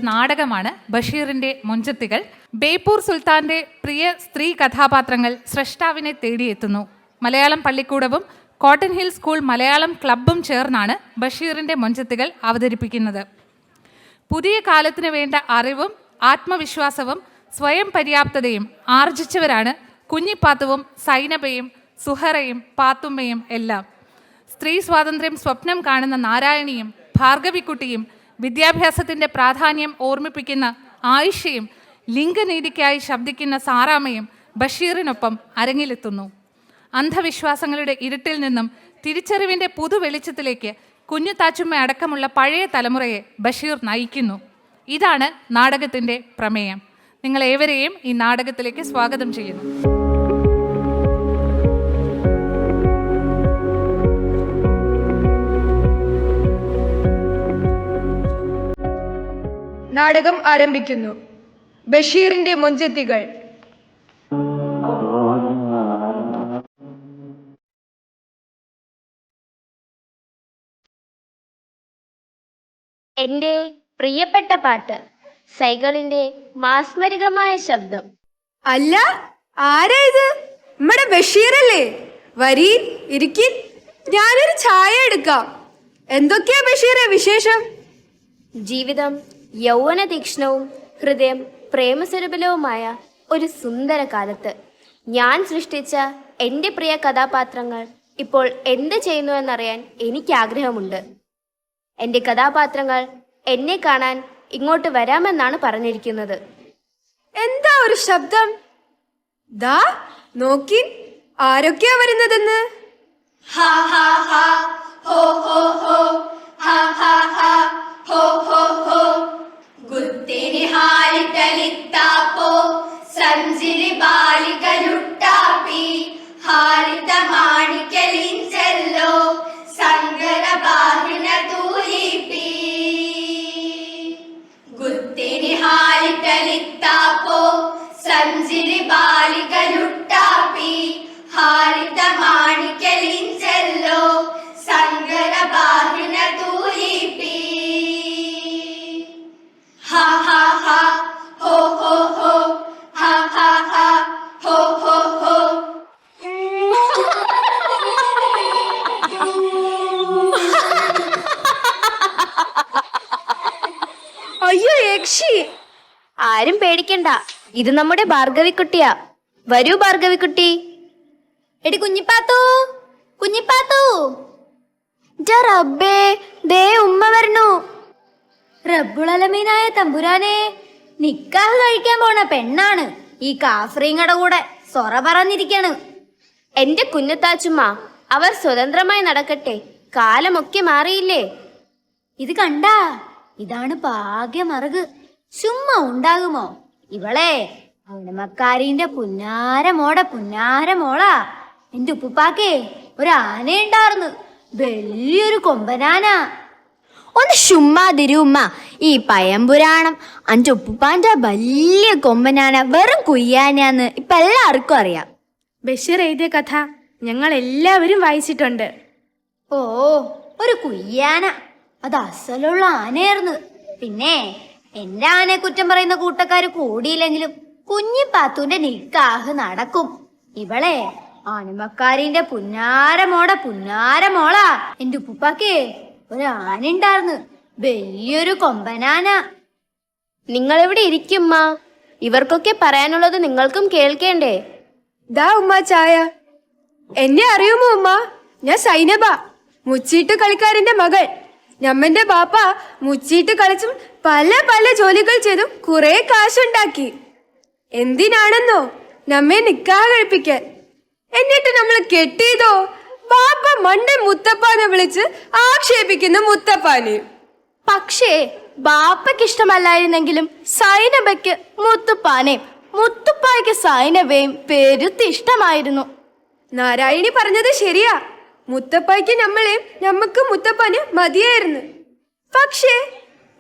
നാടകമാണ് ബഷീറിന്റെ മൊഞ്ചത്തികൾ. ബേപ്പൂർ സുൽത്താന്റെ പ്രിയ സ്ത്രീ കഥാപാത്രങ്ങൾ സ്രഷ്ടാവിനെ തേടിയെത്തുന്നു. മലയാളം പള്ളിക്കൂടവും കോട്ടൺ ഹിൽ സ്കൂൾ മലയാളം ക്ലബ്ബും ചേർന്നാണ് ബഷീറിന്റെ മൊഞ്ചത്തികൾ അവതരിപ്പിക്കുന്നത്. പുതിയ കാലത്തിന് വേണ്ട അറിവും ആത്മവിശ്വാസവും സ്വയം പര്യാപ്തതയും ആർജിച്ചവരാണ് കുഞ്ഞിപ്പാത്തുവും സൈനബയും സുഹറയും പാത്തുമ്മയും എല്ലാം. സ്ത്രീ സ്വാതന്ത്ര്യം സ്വപ്നം കാണുന്ന നാരായണിയും ഭാർഗവിക്കുട്ടിയും വിദ്യാഭ്യാസത്തിൻ്റെ പ്രാധാന്യം ഓർമ്മിപ്പിക്കുന്ന ആയിഷയും ലിംഗനീതിക്കായി ശബ്ദിക്കുന്ന സാറാമ്മയും ബഷീറിനൊപ്പം അരങ്ങിലെത്തുന്നു. അന്ധവിശ്വാസങ്ങളുടെ ഇരുട്ടിൽ നിന്നും തിരിച്ചറിവിൻ്റെ പുതുവെളിച്ചത്തിലേക്ക് കുഞ്ഞുതാച്ചുമ്മ അടക്കമുള്ള പഴയ തലമുറയെ ബഷീർ നയിക്കുന്നു. ഇതാണ് നാടകത്തിൻ്റെ പ്രമേയം. നിങ്ങളേവരെയും ഈ നാടകത്തിലേക്ക് സ്വാഗതം ചെയ്യുന്നു. നാടകം ആരംഭിക്കുന്നു. ബഷീറിന്റെ മൊഞ്ചത്തികൾ. എന്റെ പ്രിയപ്പെട്ട പാട്ട്, സൈകളിന്റെ മാസ്മരികമായ ശബ്ദം. അല്ല, ആരാ ഇത്? നമ്മുടെ ബഷീറല്ലേ? വരീൻ, ഇരിക്കിൻ, ഞാനൊരു ചായ എടുക്കാം. എന്തൊക്കെയാ ബഷീറെ വിശേഷം? ജീവിതം യൗവന തീക്ഷ്ണവും ഹൃദയം പ്രേമസുരബലവുമായ ഒരു സുന്ദര കാലത്ത് ഞാൻ സൃഷ്ടിച്ച എൻ്റെ പ്രിയ കഥാപാത്രങ്ങൾ ഇപ്പോൾ എന്ത് ചെയ്യുന്നുവെന്നറിയാൻ എനിക്ക് ആഗ്രഹമുണ്ട്. എൻ്റെ കഥാപാത്രങ്ങൾ എന്നെ കാണാൻ ഇങ്ങോട്ട് വരാമെന്നാണ് പറഞ്ഞിരിക്കുന്നത്. എന്താ ഒരു ശബ്ദം? ദാ നോക്കിൻ, ആരൊക്കെയാ വരുന്നതെന്ന്. ഹാ ഹാ ഹാ ഹോ ഹോ ഹോ ഹാ ഹാ ഹാ ഹോ ഹോ ഹോ ഗുത്തിനി ഹാരിതലിത്താപ്പോ സഞ്ചിരി ബാലികലുട്ടാപ്പി ഹാരിത മാണിക്കലിഞ്ചല്ലോ സങ്കര ബാഹിന തൂലിപ്പി ഗുത്തിനി ഹാരിതലിത്താപ്പോ സഞ്ചിരി ബാലികലുട്ടാപ്പി ഹാരിത മാണിക്കലിഞ്ചല്ലോ സങ്കര ബാഹിന തൂലിപ്പി ഹാ ഹാ ഹാ ഹോ ഹോ ഹോ ഹാ ഹാ ഹാ ഹോ ഹോ ഹോ. അയ്യോ യക്ഷി! ആരും പേടിക്കണ്ട, ഇത് നമ്മുടെ ഭാർഗവിക്കുട്ടിയാ. വരൂ ഭാർഗവിക്കുട്ടി. എടി കുഞ്ഞിപ്പാത്തു, കുഞ്ഞിപ്പാത്തു. റബ്ബേ, ദേ ഉമ്മ വരണു. റബ്ബുളലമീനായ തമ്പുരാനെ, നിക്കാഹ് കഴിക്കാൻ പോണ പെണ്ണാണ് ഈ കാഫ്രീങ്ങടെ കൂടെ സൊറ പറഞ്ഞിരിക്കാണ്. എന്റെ കുഞ്ഞത്താച്ചുമ്മ, അവർ സ്വതന്ത്രമായി നടക്കട്ടെ, കാലമൊക്കെ മാറിയില്ലേ. ഇത് കണ്ടാ, ഇതാണ് ഭാഗ്യമറുക്. ചുമ്മാ ഉണ്ടാകുമോ? ഇവളെ അവനമക്കാരിന്റെ പുന്നാരമോളാ. എന്റെ ഉപ്പുപ്പാക്കേ ഒരു ആനയുണ്ടായിരുന്നു, വലിയൊരു കൊമ്പനാന. ഒന്ന് ചുമ്മാതിരു ഉമ്മ, ഈ പയമ്പുരാണം അന്റെ ഉപ്പുപ്പാന്റെ വലിയ കൊമ്പനാന വെറും കുയ്യാനാന്ന് ഇപ്പൊ എല്ലാവർക്കും അറിയാം. ബഷീർ എഴുതിയ കഥ ഞങ്ങൾ എല്ലാവരും വായിച്ചിട്ടുണ്ട്. ഓ, ഒരു കുയ്യാന, അത് അസലുള്ള ആനയായിരുന്നു. പിന്നെ എന്റെ ആനയെ കുറ്റം പറയുന്ന കൂട്ടക്കാര് കൂടിയില്ലെങ്കിലും കുഞ്ഞിപ്പാത്തുവിന്റെ നിക്കാഹ് നടക്കും. ഇവളെ ആണിമക്കാരിന്റെ പുന്നാരമോളാ. എന്റെ ഉപ്പുപ്പാക്കേ ഒരു ആനയുണ്ടായിരുന്നു, വലിയൊരു കൊമ്പനാന. നിങ്ങൾ ഇവിടെ ഇരിക്കുമ്മ, ഇവർക്കൊക്കെ പറയാനുള്ളത് നിങ്ങൾക്കും കേൾക്കേണ്ടേ. ദാ ഉമ്മ ചായ. എന്നെ അറിയുമോ ഉമ്മ? ഞാൻ സൈനബ, മുച്ചീട്ട് കളിക്കാരന്റെ മകൾ. ഞമ്മന്റെ ബാപ്പ മുച്ചീട്ട് കളിച്ചും പല പല ജോലികൾ ചെയ്തും കുറെ കാശുണ്ടാക്കി. എന്തിനാണെന്നോ? നമ്മെ നിക്കാഹ് കഴിപ്പിക്കാൻ. എന്നിട്ട് നമ്മൾ കെട്ടിയതോ ബാപ്പ മണ്ടൻ മുത്തപ്പാനെ വിളിച്ച് ആക്ഷേപിക്കുന്നു മുത്തപ്പാനെ. പക്ഷേ ബാപ്പയ്ക്ക് ഇഷ്ടമല്ലായിരുന്നെങ്കിലും സൈനബയ്ക്ക് മുത്തുപ്പാനെയും മുത്തുപ്പായ്ക്ക് സൈനബയും പെരുത്ത് ഇഷ്ടമായിരുന്നു. നാരായണി പറഞ്ഞത് ശരിയാ. മുത്തപ്പായ്ക്ക് നമ്മളെയും നമുക്ക് മുത്തപ്പാന് മതിയായിരുന്നു. പക്ഷേ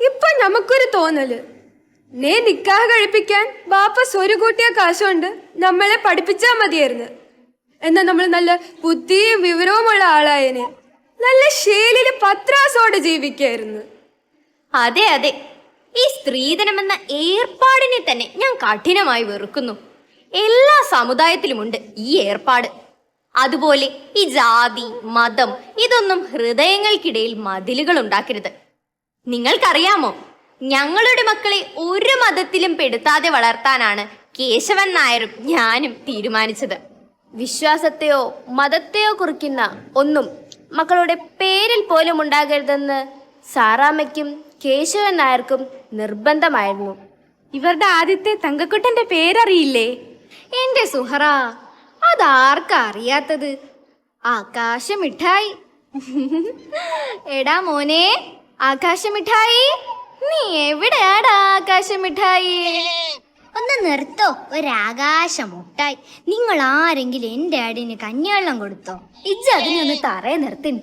ഇപ്പൊ നമുക്കൊരു തോന്നല്, നേ നിക്കാഹ് കഴിപ്പിക്കാൻ ബാപ്പ സ്വരു കൂട്ടിയ കാശുകൊണ്ട് നമ്മളെ പഠിപ്പിച്ചാ മതിയായിരുന്നു. എന്നാ നമ്മൾ നല്ല ബുദ്ധിയും വിവരവുമുള്ള ആളായനെ, നല്ല ശീലില് പത്രാസോടെ ജീവിക്കായിരുന്നു. അതെ, ഈ സ്ത്രീധനമെന്ന ഏർപ്പാടിനെ തന്നെ ഞാൻ കഠിനമായി വെറുക്കുന്നു. എല്ലാ സമുദായത്തിലുമുണ്ട് ഈ ഏർപ്പാട്. അതുപോലെ ഈ ജാതി, മതം ഇതൊന്നും ഹൃദയങ്ങൾക്കിടയിൽ മതിലുകൾ ഉണ്ടാക്കരുത്. നിങ്ങൾക്കറിയാമോ, ഞങ്ങളുടെ മക്കളെ ഒരു മതത്തിലും പെടുത്താതെ വളർത്താനാണ് കേശവൻ നായരും ഞാനും തീരുമാനിച്ചത്. വിശ്വാസത്തെയോ മതത്തെയോ കുറിക്കുന്ന ഒന്നും മക്കളുടെ പേരിൽ പോലും ഉണ്ടാകരുതെന്ന് സാറാമ്മയ്ക്കും കേശവൻ നായർക്കും നിർബന്ധമായിരുന്നു. ഇവരുടെ ആദ്യത്തെ തങ്കക്കുട്ടന്റെ പേരറിയില്ലേ? എന്റെ സുഹറ, അതാർക്കാ അറിയാത്തത്? ആകാശമിഠായി. എടാ മോനെ ആകാശമിഠായി, നീ എവിടെയാടാ ആകാശമിഠായി? ഒന്ന് നിർത്തോ, ഒരാകാശമുട്ടായി. നിങ്ങൾ ആരെങ്കിലും എൻ്റെ ആടിന് കഞ്ഞിവെള്ളം കൊടുത്തോ? ഇജ്ജ് അതിനൊന്ന് തറയെ നിർത്തിൻ.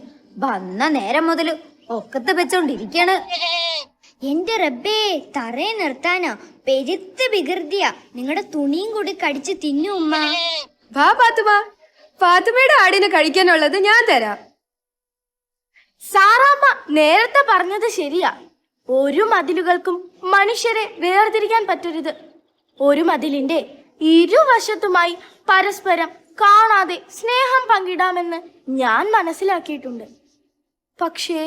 വന്ന നേരം മുതൽ ഒക്കത്ത് വെച്ചോണ്ടിരിക്കാണ്. എന്റെ റബ്ബേ, തറയെ നിർത്താനോ? പെരുത്ത് വികൃതിയാ. നിങ്ങളുടെ തുണിയും കൂടി കടിച്ച് തിന്നു ഉമ്മ. വാ പാത്തുമ, പാത്തുമയുടെ ആടിന് കഴിക്കാനുള്ളത് ഞാൻ തരാം. സാറാമ്മ നേരത്തെ പറഞ്ഞത് ശരിയാ. ഒരു മതിലുകൾക്കും മനുഷ്യരെ വേർതിരിക്കാൻ പറ്റരുത്. ഒരു മതിലിന്റെ ഇരുവശത്തുമായി പരസ്പരം കാണാതെ സ്നേഹം പങ്കിടാമെന്ന് ഞാൻ മനസ്സിലാക്കിയിട്ടുണ്ട്. പക്ഷേ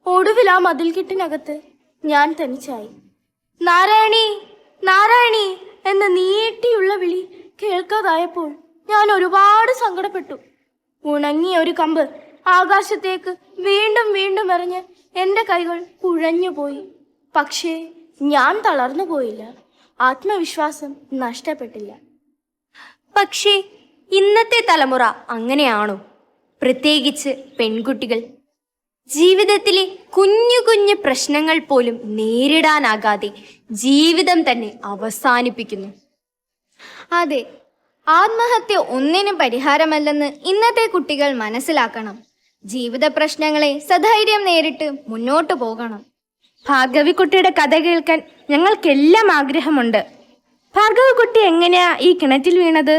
ഒടുവിൽ ആ മതിൽക്കെട്ടിനകത്ത് ഞാൻ തനിച്ചായി. നാരായണി, നാരായണി എന്ന നീട്ടിയുള്ള വിളി കേൾക്കാതായപ്പോൾ ഞാൻ ഒരുപാട് സങ്കടപ്പെട്ടു. ഉണങ്ങിയ ഒരു കമ്പ് ആകാശത്തേക്ക് വീണ്ടും വീണ്ടും എറിഞ്ഞ് എൻ്റെ കൈകൾ കുഴഞ്ഞുപോയി. പക്ഷേ ഞാൻ തളർന്നു പോയില്ല. ആത്മവിശ്വാസം നഷ്ടപ്പെട്ടില്ല. പക്ഷേ ഇന്നത്തെ തലമുറ അങ്ങനെയാണോ? പ്രത്യേകിച്ച് പെൺകുട്ടികൾ ജീവിതത്തിലെ കുഞ്ഞു കുഞ്ഞു പ്രശ്നങ്ങൾ പോലും നേരിടാനാകാതെ ജീവിതം തന്നെ അവസാനിപ്പിക്കുന്നു. അതെ, ആത്മഹത്യ ഒന്നിനും പരിഹാരമല്ലെന്ന് ഇന്നത്തെ കുട്ടികൾ മനസ്സിലാക്കണം. ജീവിത പ്രശ്നങ്ങളെ സധൈര്യം നേരിട്ട് മുന്നോട്ടു പോകണം. ഭാർഗവിക്കുട്ടിയുടെ കഥ കേൾക്കാൻ ഞങ്ങൾക്കെല്ലാം ആഗ്രഹമുണ്ട്. ഭാർഗവിക്കുട്ടി എങ്ങനെയാ ഈ കിണറ്റിൽ വീണത്?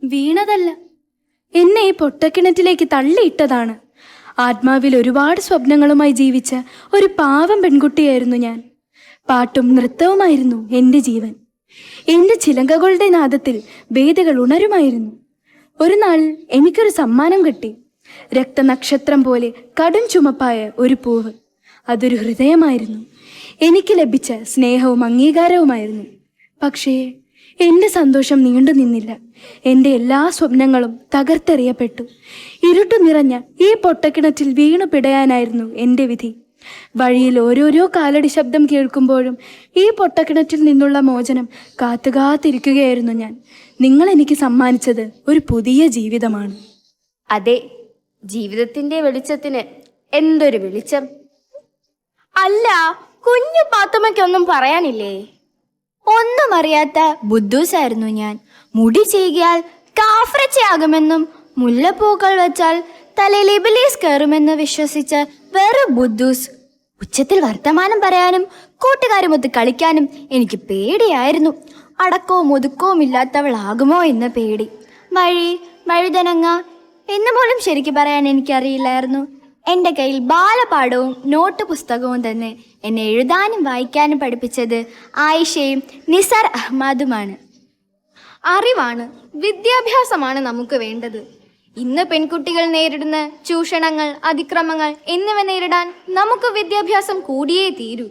വീണതല്ല, എന്നെ ഈ പൊട്ടക്കിണറ്റിലേക്ക് തള്ളിയിട്ടതാണ്. ആത്മാവിൽ ഒരുപാട് സ്വപ്നങ്ങളുമായി ജീവിച്ച ഒരു പാവം പെൺകുട്ടിയായിരുന്നു ഞാൻ. പാട്ടും നൃത്തവുമായിരുന്നു എൻ്റെ ജീവൻ. എൻ്റെ ചിലങ്കകളുടെ നാദത്തിൽ വേദികൾ ഉണരുമായിരുന്നു. ഒരു നാൾ എനിക്കൊരു സമ്മാനം കിട്ടി. രക്തനക്ഷത്രം പോലെ കടും ചുമപ്പായ ഒരു പൂവ്. അതൊരു ഹൃദയമായിരുന്നു. എനിക്ക് ലഭിച്ച സ്നേഹവും അംഗീകാരവുമായിരുന്നു. പക്ഷേ എൻ്റെ സന്തോഷം നീണ്ടു നിന്നില്ല. എൻ്റെ എല്ലാ സ്വപ്നങ്ങളും തകർത്തെറിയപ്പെട്ടു. ഇരുട്ടു നിറഞ്ഞ ഈ പൊട്ടക്കിണറ്റിൽ വീണു പിടയാനായിരുന്നു എൻ്റെ വിധി. വഴിയിൽ ഓരോരോ കാലടി ശബ്ദം കേൾക്കുമ്പോഴും ഈ പൊട്ടക്കിണറ്റിൽ നിന്നുള്ള മോചനം കാത്തുകാത്തിരിക്കുകയായിരുന്നു ഞാൻ. നിങ്ങൾ എനിക്ക് സമ്മാനിച്ചത് ഒരു പുതിയ ജീവിതമാണ്. അതെ, ജീവിതത്തിന്റെ വെളിച്ചത്തിന് എന്തൊരു വെളിച്ചം! അല്ല, കുഞ്ഞു പാത്തുമ്മയ്ക്കൊന്നും പറയാനില്ലേ? ഒന്നും അറിയാത്ത ബുദ്ധൂസായിരുന്നു ഞാൻ. മുടി ചെയ്യിയാൽ കാഫ്രച്ചയാകുമെന്നും മുല്ലപ്പൂക്കൾ വെച്ചാൽ തലയിൽ ഇബിലീസ് കയറുമെന്ന് വിശ്വസിച്ച വെറും ബുദ്ധൂസ്. ഉച്ചത്തിൽ വർത്തമാനം പറയാനും കൂട്ടുകാരുമൊത്ത് കളിക്കാനും എനിക്ക് പേടിയായിരുന്നു. അടക്കവും ഒതുക്കവും ഇല്ലാത്തവളാകുമോ എന്ന പേടി. വഴുതനങ്ങ എന്ന് പോലും ശരിക്ക് പറയാൻ എനിക്കറിയില്ലായിരുന്നു. എൻ്റെ കയ്യിൽ ബാലപാഠവും നോട്ട് പുസ്തകവും തന്നെ എന്നെ എഴുതാനും വായിക്കാനും പഠിപ്പിച്ചത് ആയിഷയും നിസാർ അഹ്മദുമാണ്. അറിവാണ്, വിദ്യാഭ്യാസമാണ് നമുക്ക് വേണ്ടത്. ഇന്ന് പെൺകുട്ടികൾ നേരിടുന്ന ചൂഷണങ്ങൾ, അതിക്രമങ്ങൾ എന്നിവ നേരിടാൻ നമുക്ക് വിദ്യാഭ്യാസം കൂടിയേ തീരൂ.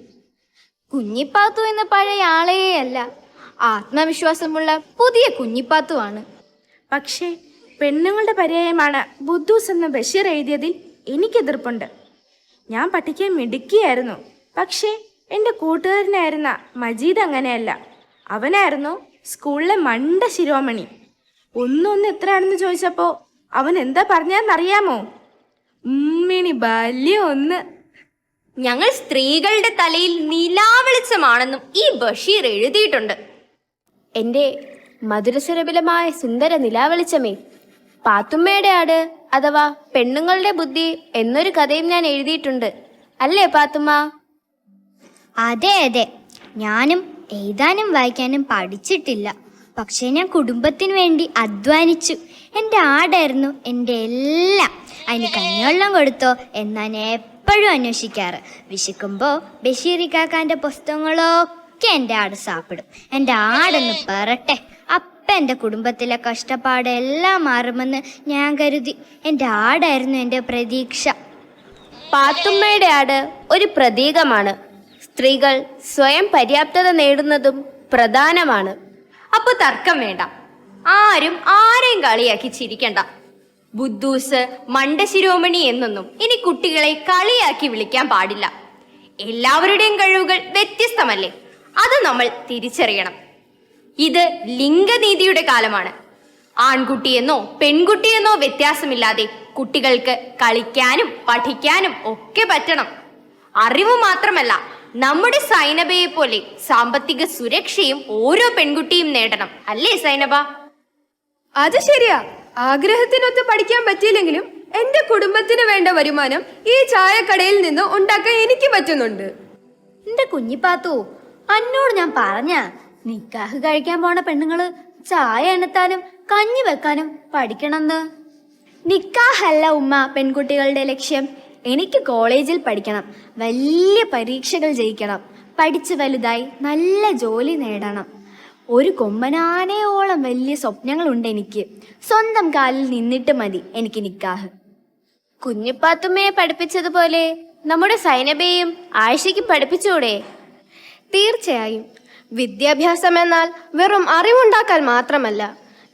കുഞ്ഞിപ്പാത്തു എന്ന പഴയ ആളെയല്ല, ആത്മവിശ്വാസമുള്ള പുതിയ കുഞ്ഞിപ്പാത്തുവാണ്. പക്ഷേ പെണ്ണുങ്ങളുടെ പര്യായമാണ് ബുദ്ധൂസ് എന്ന ബഷീർ എഴുതിയതിൽ എനിക്കെതിർപ്പുണ്ട്. ഞാൻ പഠിക്കാൻ മിടുക്കിയായിരുന്നു. പക്ഷേ എൻ്റെ കൂട്ടുകാരനായിരുന്ന മജീദ് അങ്ങനെയല്ല. അവനായിരുന്നു സ്കൂളിലെ മണ്ട ശിരോമണി. ഒന്നൊന്ന് എത്രയാണെന്ന് ചോദിച്ചപ്പോൾ അവൻ എന്താ പറഞ്ഞതെന്നറിയാമോ? ഉമ്മിണി ബാല്യം ഒന്ന്. ഞങ്ങൾ സ്ത്രീകളുടെ തലയിൽ നിലാവെളിച്ചമാണെന്നും ഈ ബഷീർ എഴുതിയിട്ടുണ്ട്. എൻ്റെ മധുരസുരഭിലമായ സുന്ദര നിലാവെളിച്ചമേ, പാത്തുമ്മയുടെ ആട് അഥവാ പെണ്ണുങ്ങളുടെ ബുദ്ധി എന്നൊരു കഥയും ഞാൻ എഴുതിയിട്ടുണ്ട്. അല്ലേ പാത്തുമ്മ? അതെ അതെ, ഞാനും എഴുതാനും വായിക്കാനും പഠിച്ചിട്ടില്ല. പക്ഷേ ഞാൻ കുടുംബത്തിന് വേണ്ടി അധ്വാനിച്ചു. എൻ്റെ ആടായിരുന്നു എൻ്റെ എല്ലാം. അതിന് കഞ്ഞിവെള്ളം കൊടുത്തോ എന്നാൻ എപ്പോഴും അന്വേഷിക്കാറ്. വിശക്കുമ്പോ ബഷീറിക്കാക്കാന്റെ പുസ്തകങ്ങളൊക്കെ എൻ്റെ ആട് സാപ്പിടും. എൻ്റെ ആടൊന്ന് പെറട്ടെ, അപ്പം എൻ്റെ കുടുംബത്തിലെ കഷ്ടപ്പാട് എല്ലാം മാറുമെന്ന് ഞാൻ കരുതി. എൻ്റെ ആടായിരുന്നു എൻ്റെ പ്രതീക്ഷ. പാത്തുമ്മയുടെ ആട് ഒരു പ്രതീകമാണ്. സ്ത്രീകൾ സ്വയം പര്യാപ്തത നേടുന്നതും പ്രധാനമാണ്. അപ്പൊ തർക്കം വേണ്ട. ആരും ആരെയും കളിയാക്കി ചിരിക്കണ്ട. ബുദ്ധൂസ്, മണ്ടശിരോമണി എന്നൊന്നും ഇനി കുട്ടികളെ കളിയാക്കി വിളിക്കാൻ പാടില്ല. എല്ലാവരുടെയും കഴിവുകൾ വ്യത്യസ്തമല്ലേ, അത് നമ്മൾ തിരിച്ചറിയണം. ഇത് ലിംഗനീതിയുടെ കാലമാണ്. ആൺകുട്ടിയെന്നോ പെൺകുട്ടിയെന്നോ വ്യത്യാസമില്ലാതെ കുട്ടികൾക്ക് കളിക്കാനും പഠിക്കാനും ഒക്കെ പറ്റണം. അറിവ് മാത്രമല്ല, നമ്മുടെ സൈനബയെ പോലെ സാമ്പത്തിക സുരക്ഷയും ഓരോ പെൺകുട്ടിയും നേടണം. അല്ലേ സൈനബ? അത് ശരിയാ. ആഗ്രഹത്തിനൊത്ത് പഠിക്കാൻ പറ്റിയില്ലെങ്കിലും എന്റെ കുടുംബത്തിന് വേണ്ട വരുമാനം ഈ ചായക്കടയിൽ നിന്ന് ഉണ്ടാക്കാൻ എനിക്ക് പറ്റുന്നുണ്ട്. എന്റെ കുഞ്ഞിപ്പാത്തു, അന്നോട് ഞാൻ പറഞ്ഞ നിക്കാഹ് കഴിക്കാൻ പോണ പെണ്ണുങ്ങള് ചായ എണ്ണത്താനും കഞ്ഞി വെക്കാനും പഠിക്കണമെന്ന്. നിക്കാഹല്ല ഉമ്മ പെൺകുട്ടികളുടെ ലക്ഷ്യം. എനിക്ക് കോളേജിൽ പഠിക്കണം, വലിയ പരീക്ഷകൾ ജയിക്കണം, പഠിച്ച് വലുതായി നല്ല ജോലി നേടണം. ഒരു കൊമ്പനാനയോളം വലിയ സ്വപ്നങ്ങളുണ്ട് എനിക്ക്. സ്വന്തം കാലിൽ നിന്നിട്ട് മതി എനിക്ക് നിക്കാഹ്. കുഞ്ഞിപ്പാത്തുമ്മയെ പഠിപ്പിച്ചതുപോലെ നമ്മുടെ സൈനബയെയും ആയിഷയ്ക്കും പഠിപ്പിച്ചൂടെ? തീർച്ചയായും. വിദ്യാഭ്യാസം എന്നാൽ വെറും അറിവുണ്ടാക്കാൻ മാത്രമല്ല,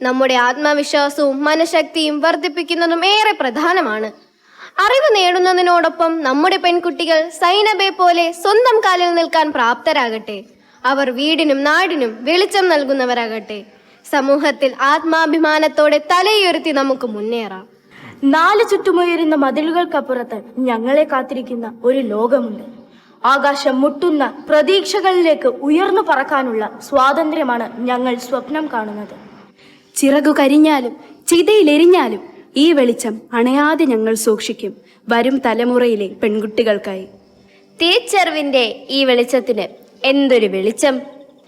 നമ്മുടെ ആത്മവിശ്വാസവും മനഃശക്തിയും വർദ്ധിപ്പിക്കുന്നതും ഏറെ പ്രധാനമാണ്. അറിവ് നേടുന്നതിനോടൊപ്പം നമ്മുടെ പെൺകുട്ടികൾ സൈനബയെ പോലെ സ്വന്തം കാലിൽ നിൽക്കാൻ പ്രാപ്തരാകട്ടെ. അവർ വീടിനും നാടിനും വെളിച്ചം നൽകുന്നവരാകട്ടെ. സമൂഹത്തിൽ ആത്മാഭിമാനത്തോടെ തലയുയർത്തി നമുക്ക് മുന്നേറാം. 4 ചുറ്റുമുയരുന്ന മതിലുകൾക്കപ്പുറത്ത് ഞങ്ങളെ കാത്തിരിക്കുന്ന ഒരു ലോകമുണ്ട്. ആകാശം മുട്ടുന്ന പ്രതീക്ഷകളിലേക്ക് ഉയർന്നു പറക്കാനുള്ള സ്വാതന്ത്ര്യമാണ് ഞങ്ങൾ സ്വപ്നം കാണുന്നത്. ചിറകു കരിഞ്ഞാലും ചിതയിലെരിഞ്ഞാലും ഈ വെളിച്ചം അണയാതെ ഞങ്ങൾ സൂക്ഷിക്കും, വരും തലമുറയിലെ പെൺകുട്ടികൾക്കായി. തിരിച്ചറിവിന്റെ ഈ വെളിച്ചത്തിന് എന്തൊരു വെളിച്ചം!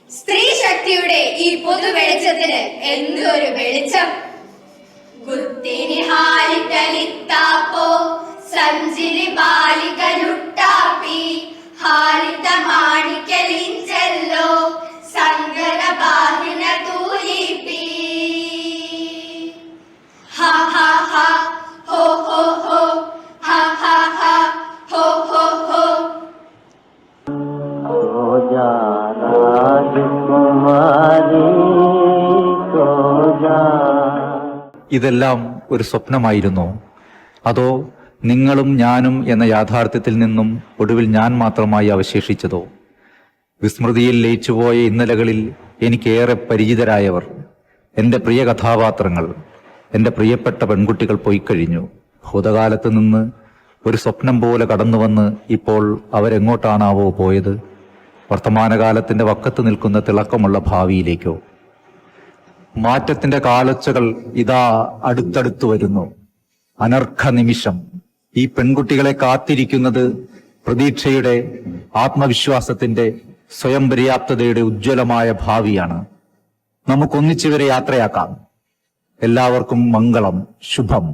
സ്ത്രീ ശക്തിയുടെ ഈ പൊതു വെളിച്ചത്തിന് എന്തൊരു വെളിച്ചം! ഗുത്തിനി ഹാലിതലിത്താപ്പോ സഞ്ചിരി ബാലികലുട്ടാപ്പി ഹാലിത മാണിക്കലിഞ്ചല്ലോ സങ്കര ബാഹിന തൂലിപ്പി ഹ ഹ ഹ ഹോ ഹോ ഹോ ഹ ഹ ഹ ഹോ ഹോ ഹോ. ഇതെല്ലാം ഒരു സ്വപ്നമായിരുന്നോ? അതോ നിങ്ങളും ഞാനും എന്ന യാഥാർത്ഥ്യത്തിൽ നിന്നും ഒടുവിൽ ഞാൻ മാത്രമായി അവശേഷിച്ചതോ? വിസ്മൃതിയിൽ ലയിച്ചുപോയ ഇന്നലകളിൽ എനിക്കേറെ പരിചിതരായവർ, എൻ്റെ പ്രിയ കഥാപാത്രങ്ങൾ, എൻ്റെ പ്രിയപ്പെട്ട പെൺകുട്ടികൾ പോയിക്കഴിഞ്ഞു. ഭൂതകാലത്ത് നിന്ന് ഒരു സ്വപ്നം പോലെ കടന്നുവന്ന് ഇപ്പോൾ അവരെങ്ങോട്ടാണാവോ പോയത്? വർത്തമാനകാലത്തിന്റെ വക്കത്ത് നിൽക്കുന്ന തിളക്കമുള്ള ഭാവിയിലേക്കോ? മാറ്റത്തിന്റെ കാലൊച്ചകൾ ഇതാ അടുത്തടുത്തു വരുന്നു. അനർഘ നിമിഷം. ഈ പെൺകുട്ടികളെ കാത്തിരിക്കുന്നത് പ്രതീക്ഷയുടെ, ആത്മവിശ്വാസത്തിന്റെ, സ്വയം പര്യാപ്തതയുടെ ഉജ്ജ്വലമായ ഭാവിയാണ്. നമുക്കൊന്നിച്ചിവരെ യാത്രയാക്കാം. എല്ലാവർക്കും മംഗളം, ശുഭം.